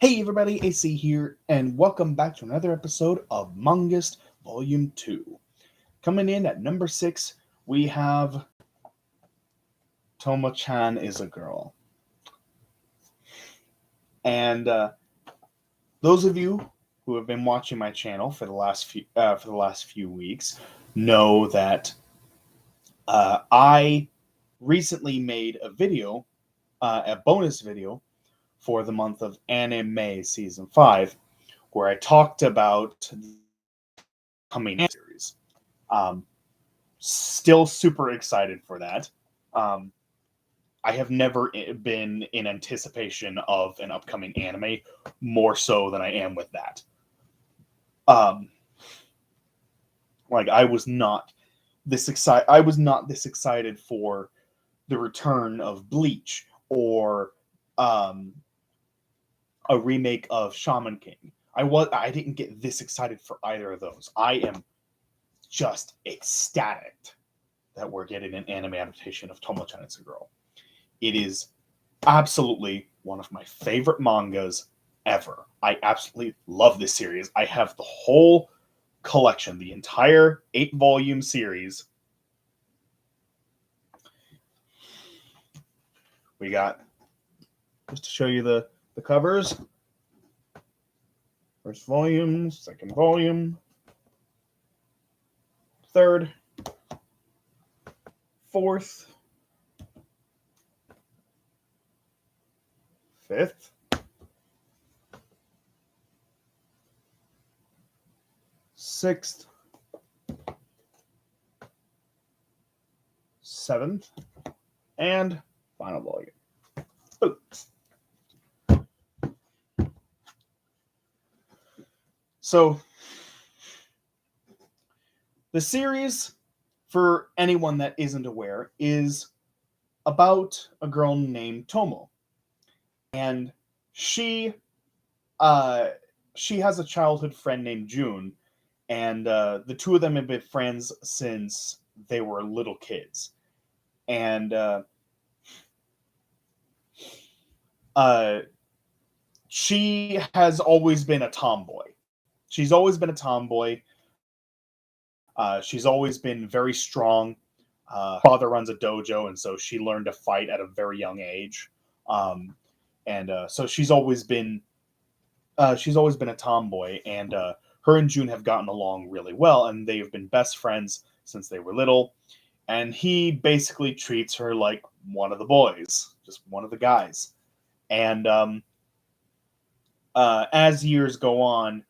Hey everybody, AC here, and welcome back to another episode of Mang-Gust Volume 2. Coming in at number 6, we have Tomo-chan is a Girl. And those of you who have been watching my channel for the last few weeks know that I recently made a bonus video for the month of Anime Season 5, where I talked about the coming series. Still super excited for that. I have never been in anticipation of an upcoming anime more so than I am with that. Like I was not this excited for the return of Bleach or a remake of Shaman King. I didn't get this excited for either of those. I am just ecstatic that we're getting an anime adaptation of Tomo-chan is a Girl. It is absolutely one of my favorite mangas ever. I absolutely love this series. I have the whole collection, the entire 8-volume series. We got, just to show you the covers, first volume, second volume, third, fourth, fifth, sixth, seventh, and final volume. Oops. So, the series, for anyone that isn't aware, is about a girl named Tomo. And she has a childhood friend named June, and the two of them have been friends since they were little kids. And she has always been a tomboy. She's always been a tomboy. She's always been very strong. Father runs a dojo, and so she learned to fight at a very young age. So she's always been a tomboy, and her and June have gotten along really well, and they have been best friends since they were little. And he basically treats her like one of the boys, just one of the guys. And as years go on,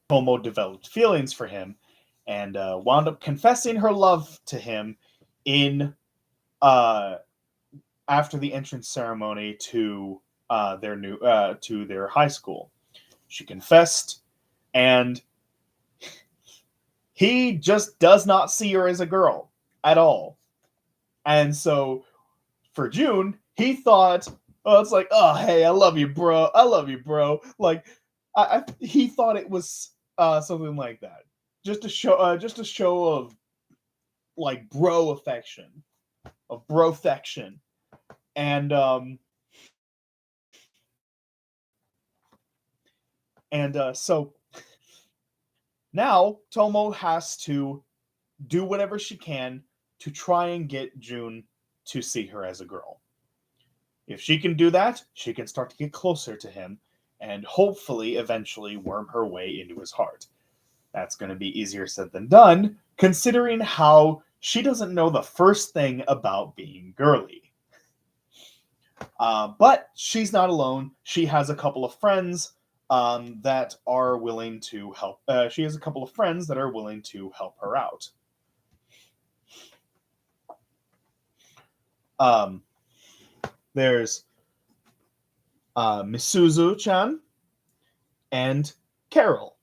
Tomo developed feelings for him and wound up confessing her love to him in after the entrance ceremony to their high school. She confessed, and he just does not see her as a girl at all. And so for June, he thought, oh, it's like, oh, hey, I love you, bro. I love you, bro. Like, he thought it was something like that, just a show of like bro affection, of brofection, and so now Tomo has to do whatever she can to try and get June to see her as a girl. If she can do that, she can start to get closer to him and hopefully eventually worm her way into his heart. That's going to be easier said than done, considering how she doesn't know the first thing about being girly. But she's not alone. She has a couple of friends that are willing to help. She has a couple of friends that are willing to help her out. There's Misuzu-chan and Carol.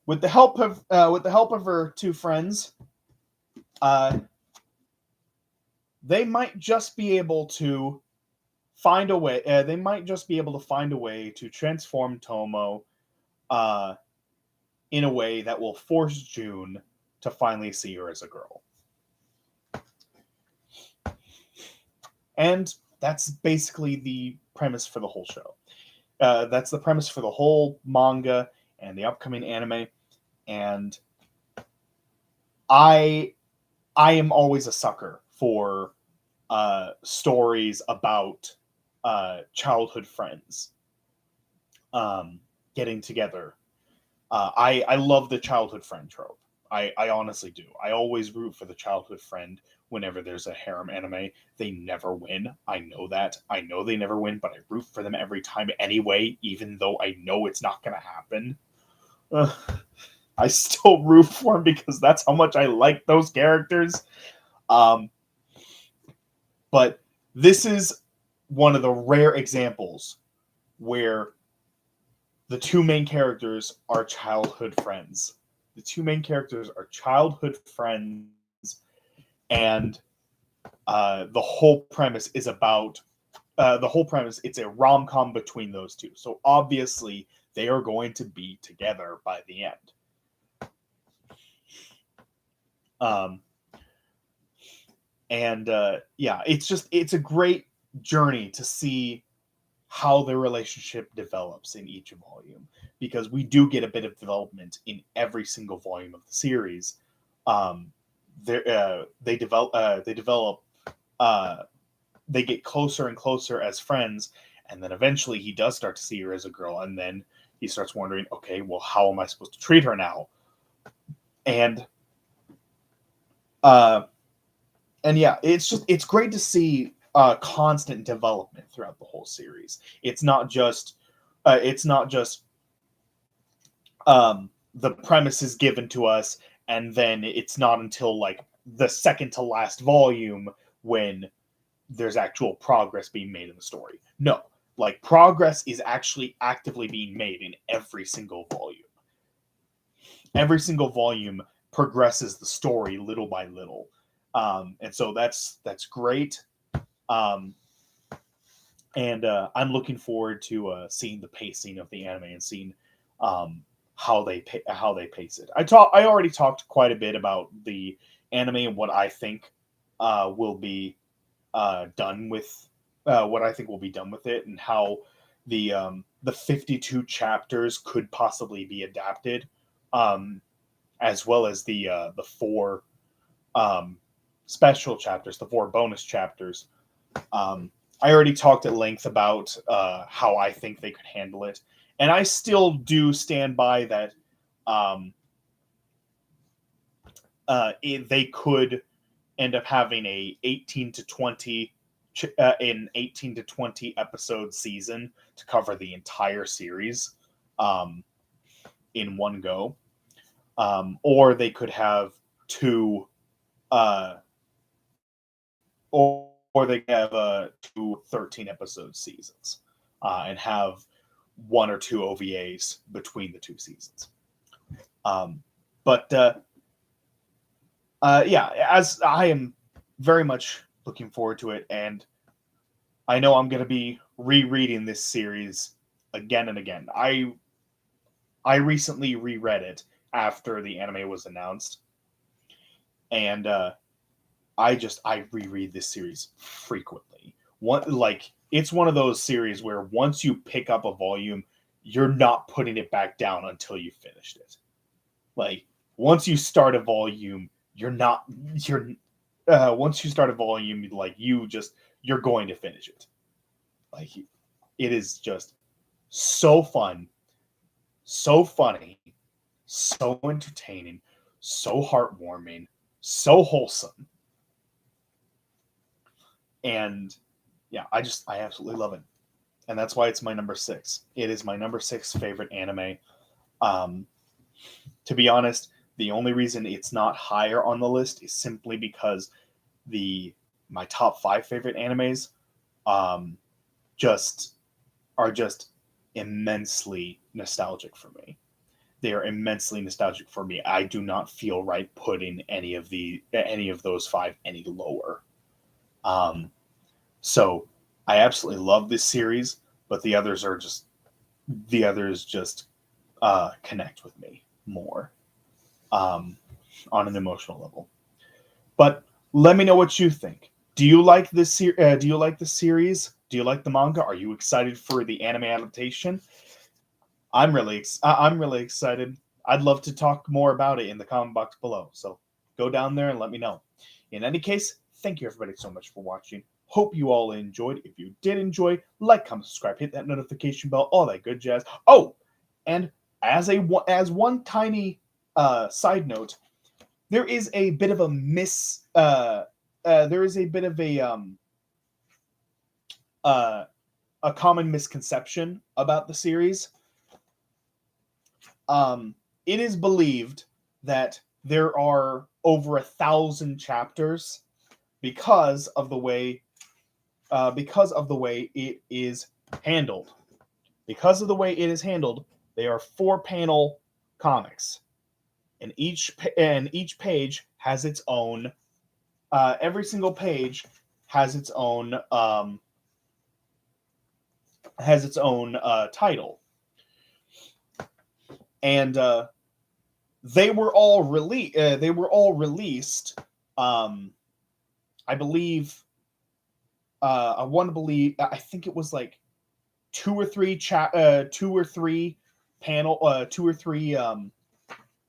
With the help of her two friends, they might just be able to find a way. They might just be able to find a way to transform Tomo in a way that will force June to finally see her as a girl. And that's basically the premise for the whole show. That's the premise for the whole manga and the upcoming anime. And I am always a sucker for stories about childhood friends getting together. I love the childhood friend trope. I honestly do. I always root for the childhood friend whenever there's a harem anime. They never win. I know that. I know they never win, but I root for them every time anyway, even though I know it's not going to happen. I still root for them because that's how much I like those characters. But this is one of the rare examples where the two main characters are childhood friends. The two main characters are childhood friends, and the whole premise is about it's a rom-com between those two. So obviously they are going to be together by the end. Yeah, it's a great journey to see how the relationship develops in each volume, because we do get a bit of development in every single volume of the series. They develop, they get closer and closer as friends, and then eventually he does start to see her as a girl, and then he starts wondering, okay, well, how am I supposed to treat her now? And yeah, it's great to see constant development throughout the whole series. It's not just the premise is given to us, and then it's not until like the second to last volume when there's actual progress being made in the story. No, like progress is actually actively being made in every single volume. Every single volume progresses the story little by little. And so that's great. And I'm looking forward to seeing the pacing of the anime and seeing how they pace it. I already talked quite a bit about the anime and what I think will be done with what I think will be done with it, and how the 52 chapters could possibly be adapted, as well as the 4 special chapters, the 4 bonus chapters. I already talked at length about how I think they could handle it, and I still do stand by that. They could end up having a 18 to 20 an 18 to 20 episode season to cover the entire series in one go, or they could have 2 or they have 2 13-episode seasons and have 1 or 2 OVAs between the 2 seasons. But yeah, as I am very much looking forward to it, and I know I'm going to be rereading this series again and again. I recently reread it after the anime was announced, and I reread this series frequently. It's one of those series where once you pick up a volume, you're not putting it back down until you finished it. Like, once you start a volume, once you start a volume, like, you're going to finish it. Like, it is just so fun, so funny, so entertaining, so heartwarming, so wholesome. And yeah, I absolutely love it. And that's why it's my number 6. It is my number 6 favorite anime. To be honest, the only reason it's not higher on the list is simply because my top 5 favorite animes just immensely nostalgic for me. They are immensely nostalgic for me. I do not feel right putting any of those 5 any lower. So I absolutely love this series, but the others just connect with me more on an emotional level. But let me know what you think. Do you like this? Do you like the series? Do you like the manga? Are you excited for the anime adaptation? I'm really excited. I'd love to talk more about it in the comment box below. So go down there and let me know. In any case, thank you everybody so much for watching. Hope you all enjoyed. If you did enjoy, like, comment, subscribe, hit that notification bell, all that good jazz. Oh, and as one tiny side note, there is a bit of a a common misconception about the series. It is believed that there are over 1,000 chapters because of the way it is handled. Because of the way it is handled, they are 4-panel comics, and each page has its own. Every single page has its own title, and they were all released. I believe. I want to believe. I think it was like 2 or 3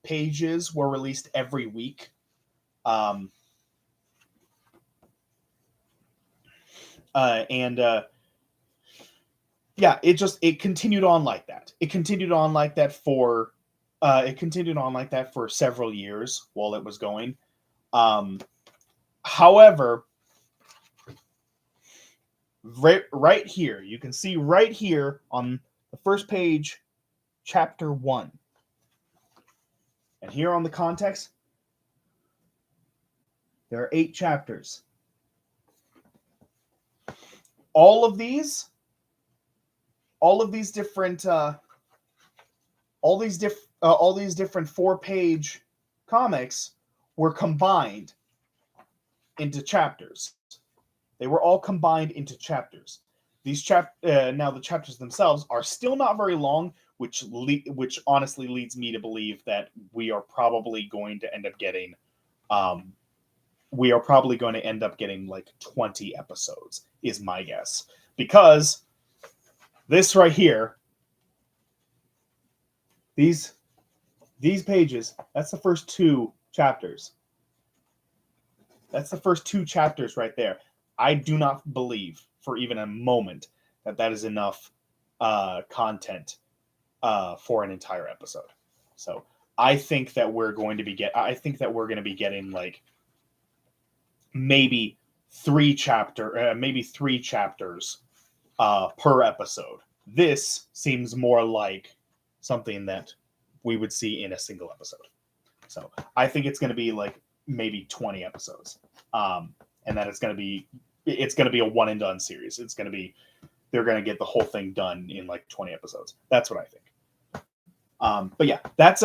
pages were released every week. Yeah, it continued on like that. It continued on like that for several years while it was going. However, right here, you can see right here on the first page, chapter 1. And here on the context, there are 8 chapters. All of these different 4-page comics were combined into chapters. They were all combined into chapters. Now the chapters themselves are still not very long, which honestly leads me to believe that we are probably going to end up getting like 20 episodes, is my guess. Because this right here, these pages, that's the first 2 chapters. That's the first 2 chapters right there. I do not believe for even a moment that is enough content for an entire episode. So I think that we're going to be getting like maybe 3 chapters per episode. This seems more like something that we would see in a single episode. So I think it's going to be like maybe 20 episodes, and that it's going to be a one and done series. They're going to get the whole thing done in like 20 episodes. That's what I think. But yeah, that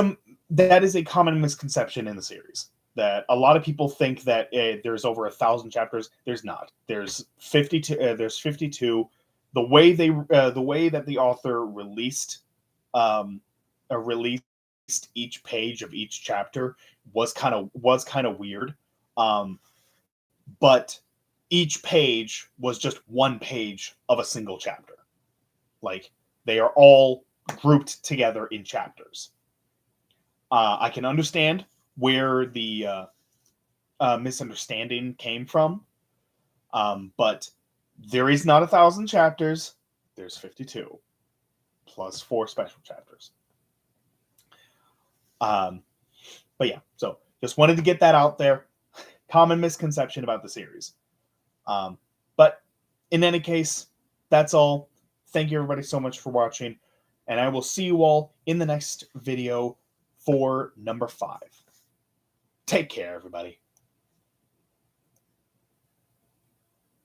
is a common misconception in the series, that a lot of people think that there's over 1,000 chapters. There's not. There's 52. There's 52. The way that the author released each page of each chapter was kind of weird. But each page was just one page of a single chapter. Like, they are all grouped together in chapters. I can understand where the misunderstanding came from, but there is not 1,000 chapters. There's 52 plus 4 special chapters. But yeah, so just wanted to get that out there. Common misconception about the series. But in any case, that's all. Thank you everybody so much for watching, and I will see you all in the next video for number 5. Take care, everybody.